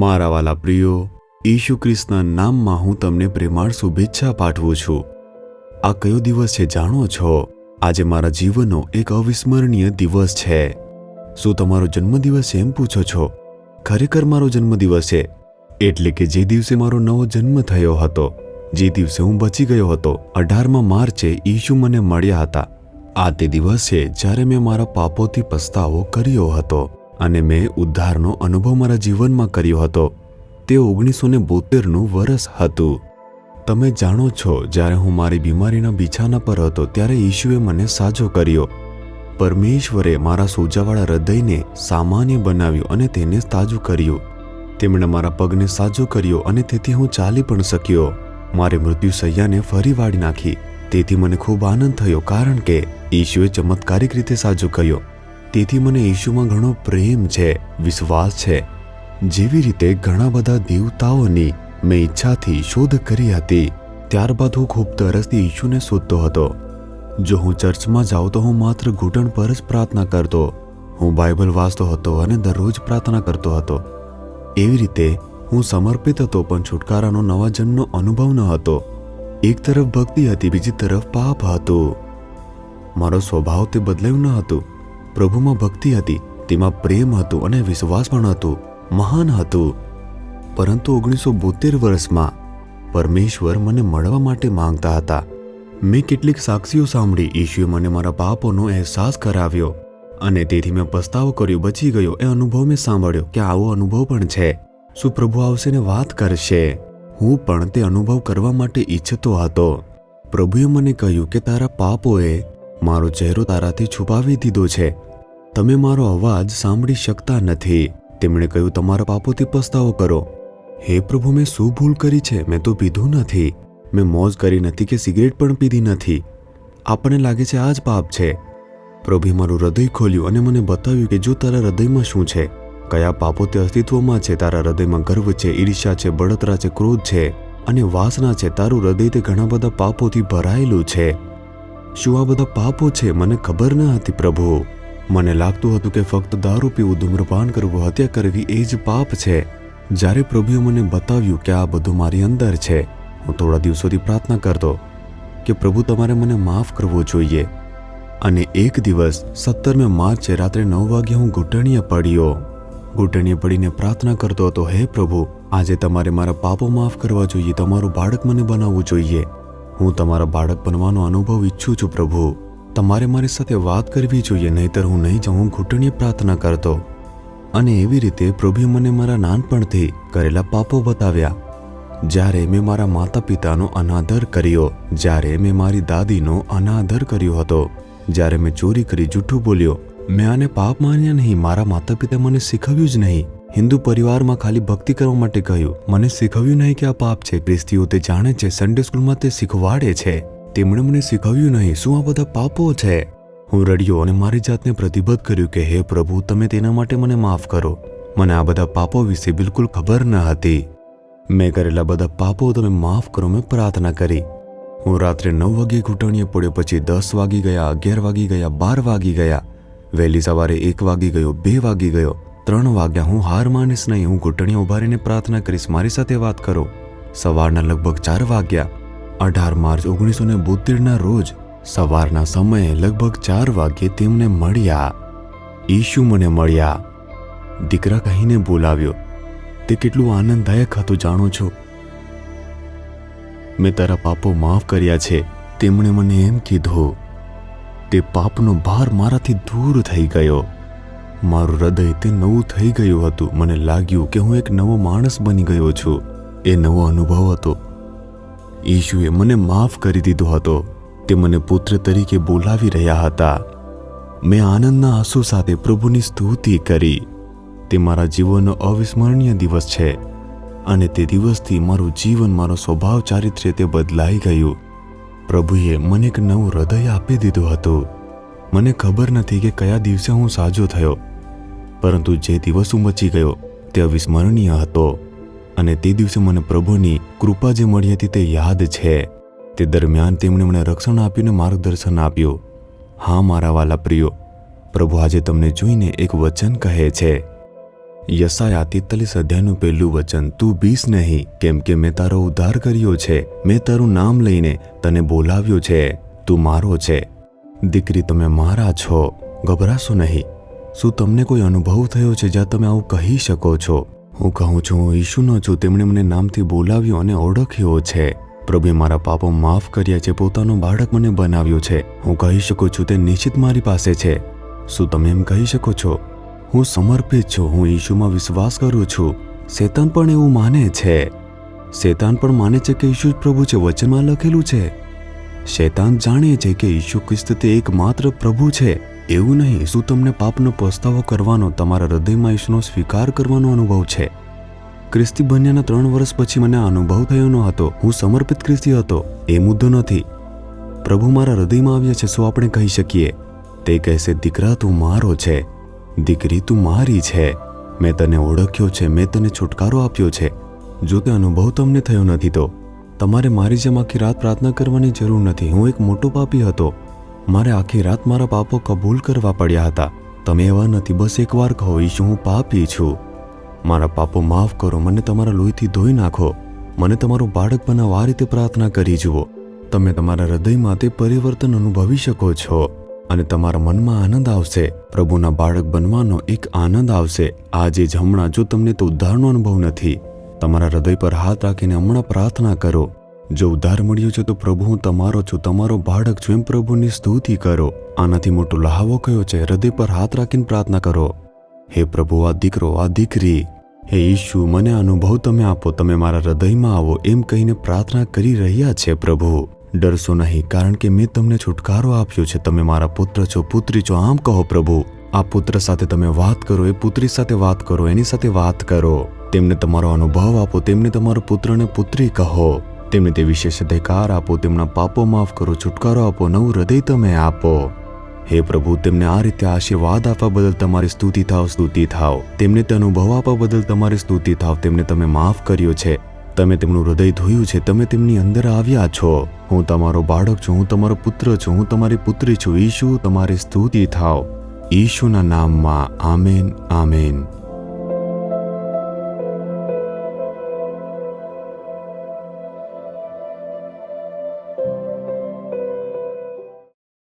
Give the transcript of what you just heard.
મારા વાલા પ્રિયો, ઈસુ ખ્રિસ્તના નામમાં હું તમને પ્રેમાળ શુભેચ્છા પાઠવું છું. આ કયો દિવસ છે જાણો છો? આજે મારા જીવનનો એક અવિસ્મરણીય દિવસ છે. શું તમારો જન્મદિવસ છે એમ પૂછો છો? ખરેખર મારો જન્મદિવસ છે. એટલે કે જે દિવસે મારો નવો જન્મ થયો હતો, જે દિવસે હું બચી ગયો હતો, 18મા માર્ચે ઈસુ મને મળ્યા હતા. આ તે દિવસ છે જ્યારે મેં મારા પાપોથી પસ્તાવો કર્યો હતો અને મેં ઉદ્ધારનો અનુભવ મારા જીવનમાં કર્યો હતો. તે 1972નું વર્ષ હતું. તમે જાણો છો, જ્યારે હું મારી બીમારીના બિછાના પર હતો ત્યારે ઈશુએ મને સાજો કર્યો. પરમેશ્વરે મારા સોજાવાળા હૃદયને સામાન્ય બનાવ્યું અને તેને તાજું કર્યું. તેમણે મારા પગને સાજો કર્યો અને તેથી હું ચાલી પણ શક્યો. મારી મૃત્યુશૈયાને ફરી વાળી નાખી. તેથી મને ખૂબ આનંદ થયો, કારણ કે ઈશુએ ચમત્કારિક રીતે સાજો કર્યો. તેથી મને ઈશુમાં ઘણો પ્રેમ છે, વિશ્વાસ છે. જેવી રીતે ઘણા બધા દેવતાઓની મેં ઈચ્છાથી શોધ કરી હતી. ત્યારબાદ હું ખૂબ તરસથી ઈશુને શોધતો હતો. જો હું ચર્ચમાં જાઉં તો હું માત્ર ઘૂંટણ પર જ પ્રાર્થના કરતો. હું બાઇબલ વાંચતો હતો અને દરરોજ પ્રાર્થના કરતો હતો. એવી રીતે હું સમર્પિત હતો, પણ છુટકારાનો નવા જન્મનો અનુભવ ન હતો. એક તરફ ભક્તિ હતી, બીજી તરફ પાપ હતું. મારો સ્વભાવ તે બદલાયું ન હતું. પ્રભુમાં ભક્તિ હતી, તેમાં પ્રેમ હતું અને વિશ્વાસ પણ હતું, મહાન હતું. પરંતુ 1972 વર્ષમાં પરમેશ્વર મને મળવા માટે માંગતા હતા. મેં કેટલીક સાક્ષીઓ સાંભળી. ઈશુએ મને મારા પાપોનો અહેસાસ કરાવ્યો અને તેથી મેં પસ્તાવો કર્યો, બચી ગયો. એ અનુભવ મેં સાંભળ્યો કે આવો અનુભવ પણ છે. શું પ્રભુ આવશે ને વાત કરશે? હું પણ તે અનુભવ કરવા માટે ઈચ્છતો હતો. પ્રભુએ મને કહ્યું કે તારા પાપોએ મારો ચહેરો તારાથી છુપાવી દીધો છે. તમે મારો અવાજ સાંભળી શકતા નથી. તેમણે કહ્યું, તમારા પાપોથી પસ્તાવો કરો. હે પ્રભુ, મેં શું ભૂલ કરી છે? મેં તો પીધું નથી, મેં મોજ કરી નથી કે સિગરેટ પણ પીધી નથી. આપણને લાગે છે આ જ પાપ છે. પ્રભુએ મારું હૃદય ખોલ્યું અને મને બતાવ્યું કે જો તારા હૃદયમાં શું છે, કયા પાપો તે અસ્તિત્વમાં છે. તારા હૃદયમાં ગર્વ છે, ઈર્ષ્યા છે, બળતરા છે, ક્રોધ છે અને વાસના છે. તારું હૃદય તે ઘણા બધા પાપોથી ભરાયેલું છે. શું આ બધા પાપો છે? મને ખબર ન હતી પ્રભુ. મને લાગતું હતું કે ફક્ત દારૂ પીવું, ધૂમ્રપાન કરવું, હત્યા કરવી એ જ પાપ છે. જ્યારે પ્રભુએ મને બતાવ્યું કે આ બધું મારી અંદર છે, હું થોડા દિવસોથી પ્રાર્થના કરતો કે પ્રભુ, તમારે મને માફ કરવો જોઈએ. અને એક દિવસ 17મી માર્ચે રાત્રે 9 વાગ્યે હું ઘૂંટણીએ પડ્યો. ઘૂંટણીએ પડીને પ્રાર્થના કરતો હતો, હે પ્રભુ, આજે તમારે મારા પાપો માફ કરવા જોઈએ. તમારું બાળક મને બનાવવું જોઈએ. હું તમારા બાળક બનવાનો અનુભવ ઈચ્છું છું પ્રભુ. તમારે મારી સાથે વાત કરવી જોઈએ, નહીંતર હું નહીં જાઉં. હું ઘૂંટણીએ પ્રાર્થના કરતો. અને એવી રીતે પ્રભુએ મને મારા નાનપણથી કરેલા પાપો બતાવ્યા. જ્યારે મેં મારા માતા પિતાનો અનાદર કર્યો, જ્યારે મેં મારી દાદીનો અનાદર કર્યો હતો, જ્યારે મેં ચોરી કરી, જૂઠું બોલ્યો, મેં આને પાપ માન્યા નહીં. મારા માતા પિતા મને શીખવ્યું જ નહીં. હિન્દુ પરિવારમાં ખાલી ભક્તિ કરવા માટે કહ્યું. મને શીખવ્યું નહીં કે આ પાપ છે. ખ્રિસ્તીઓ તે જાણે છે, સન્ડે સ્કૂલમાં તે શીખવાડે છે. તેમણે મને શીખવ્યું નહીં. શું આ બધા પાપો છે? હું રડ્યો અને મારી જાતને પ્રતિબદ્ધ કર્યું કે હે પ્રભુ, તમે તેના માટે મને માફ કરો. મને આ બધા પાપો વિશે બિલકુલ ખબર ન હતી. મેં કરેલા બધા પાપો તમે માફ કરો, મેં પ્રાર્થના કરી. હું રાત્રે 9 વાગ્યે ઘૂંટણીએ પડ્યો. પછી 10 વાગી ગયા, 11 વાગી ગયા, 12 વાગી ગયા. વહેલી સવારે 1 વાગી ગયો, 2 વાગી ગયો, 3 વાગ્યા. હું હાર માનીશ નહીં. હું ઘૂંટણીએ ઉભા રહીને પ્રાર્થના કરીશ, મારી સાથે વાત કરો. સવારના લગભગ 4 વાગ્યા. 18 માર્ચ 1972ના રોજ સવારના સમયે લગભગ 4 વાગ્યે તેમને મળ્યા. ઈશુ મને મળ્યા. દીકરા કહીને બોલાવ્યો. તે કેટલું આનંદદાયક હતું જાણો છો? મેં તારા પાપો માફ કર્યા છે, તેમણે મને એમ કીધું. તે પાપનો ભાર મારાથી દૂર થઈ ગયો. મારું હૃદય તે નવું થઈ ગયું હતું. મને લાગ્યું કે હું એક નવો માણસ બની ગયો છું. એ નવો અનુભવ હતો. ઈશુએ મને માફ કરી દીધો હતો. તે મને પુત્ર તરીકે બોલાવી રહ્યા હતા. મેં આનંદના આંસુ સાથે પ્રભુની સ્તુતિ કરી. તે મારા જીવનનો અવિસ્મરણીય દિવસ છે અને તે દિવસથી મારું જીવન, મારો સ્વભાવ, ચારિત્ર્ય તે બદલાઈ ગયું. પ્રભુએ મને એક નવું હૃદય આપી દીધું હતું. મને ખબર નથી કે કયા દિવસે હું સાજો થયો, પરંતુ જે દિવસ હું બચી ગયો તે અવિસ્મરણીય હતો. અને તે દિવસે મને પ્રભુની કૃપા જે મળી હતી તે યાદ છે. તે દરમિયાન તેમણે મને રક્ષણ આપ્યું અને માર્ગદર્શન આપ્યું. હા મારા વાલા પ્રિયો, પ્રભુ આજે તમને જોઈને એક વચન કહે છે. યશાયા 43 અધ્યાયનું પહેલું વચન, તું બીસ નહીં, કેમ કે મેં તારો ઉદ્ધાર કર્યો છે, મેં તારું નામ લઈને તને બોલાવ્યો છે, તું મારો છે. દીકરી, તમે મારા છો, ગભરાશો નહીં. શું તમને કોઈ અનુભવ થયો છે જ્યાં તમે આવું કહી શકો છો? હું કહું છું, હું ઈશુનો છું, તેમણે મને નામથી બોલાવ્યો અને ઓળખ્યો છે. પ્રભુએ મારા પાપો માફ કર્યા છે, પોતાનો બાળક મને બનાવ્યો છે. હું કહી શકું છું તે નિશ્ચિત મારી પાસે છે. શું તમે એમ કહી શકો છો? હું સમર્પિત છું, હું ઈશુમાં વિશ્વાસ કરું છું. શેતાન પણ એવું માને છે. શેતાન પણ માને છે કે ઈશુ જ પ્રભુ છે, વચનમાં લખેલું છે. શેતાન જાણે છે કે ઈશુ ખ્રિસ્ત તે એકમાત્ર પ્રભુ છે. એવું નહીં. શું તમને પાપનો પસ્તાવો કરવાનો, તમારા હૃદયમાં ઈશુનો સ્વીકાર કરવાનો અનુભવ છે? ખ્રિસ્તી બન્યાના 3 વર્ષ પછી મને અનુભવ થયો ન હતો. હું સમર્પિત ખ્રિસ્તી હતો, એ મુદ્દો નથી. પ્રભુ મારા હૃદયમાં આવ્યા છે. શું આપણે કહી શકીએ? તે કહેશે, દીકરા તું મારો છે, દીકરી તું મારી છે, મેં તને ઓળખ્યો છે, મેં તને છુટકારો આપ્યો છે. જો તે અનુભવ તમને થયો નથી તો તમારે મારી જેમ આખી રાત પ્રાર્થના કરવાની જરૂર નથી. હું એક મોટો પાપી હતો. મારે આખી રાત મારા પાપો કબૂલ કરવા પડ્યા હતા. તમે એવા નથી. બસ એકવાર કહો, ઈશુ હું પાપી છું, મારા પાપો માફ કરો, મને તમારા લોહીથી ધોઈ નાખો, મને તમારું બાળક બનાવો. આ રીતે પ્રાર્થના કરી જુઓ. તમે તમારા હૃદયમાં તે પરિવર્તન અનુભવી શકો છો અને તમારા મનમાં આનંદ આવશે. પ્રભુના બાળક બનવાનો એક આનંદ આવશે. આજે જ હમણાં, જો તમને તો ઉદ્ધારનો અનુભવ નથી, તમારા હૃદય પર હાથ રાખીને હમણાં પ્રાર્થના કરો. જો ઉદ્ધાર મળ્યો છે તો પ્રભુ હું તમારો છું, તમારો બાળક છું, એમ પ્રભુની સ્તુતિ કરો. આનાથી મોટો લહાવો કયો છે? હૃદય પર હાથ રાખીને પ્રાર્થના કરો. હે પ્રભુ, આ દીકરો, આ દીકરી, હે ઈશુ, મને અનુભવ તમે આપો, તમે મારા હૃદયમાં આવો, એમ કહીને પ્રાર્થના કરી રહ્યા છે. પ્રભુ, ડરશો નહીં, કારણ કે મેં તમને છુટકારો આપ્યો છે. તમે મારા પુત્ર છો, પુત્રી છો, આમ કહો. પ્રભુ, આ પુત્ર સાથે તમે વાત કરો, એ પુત્રી સાથે વાત કરો, એની સાથે વાત કરો. તેમને તમારો અનુભવ આપો, તેમને તમારો પુત્ર અને પુત્રી કહો, તેમને તે વિશેષ અધિકાર આપો, તેમના પાપો માફ કરો, છુટકારો આપો, નવું હૃદય તમે આપો. હે પ્રભુ, તેમને આ રીતે આશીર્વાદ આપવા બદલ તમારી સ્તુતિ થાવ, સ્તુતિ થાવ. તેમને તે અનુભવ આપવા બદલ તમારી સ્તુતિ થાવ. તેમને તમે માફ કર્યો છે, તમે તેમનું હૃદય ધોયું છે, તમે તેમની અંદર આવ્યા છો. હું તમારો બાળક છું, હું તમારો પુત્ર છું, હું તમારી પુત્રી છું. ઈશુ, તમારી સ્તુતિ થાવ. ઈશુના નામમાં આમેન, આમેન.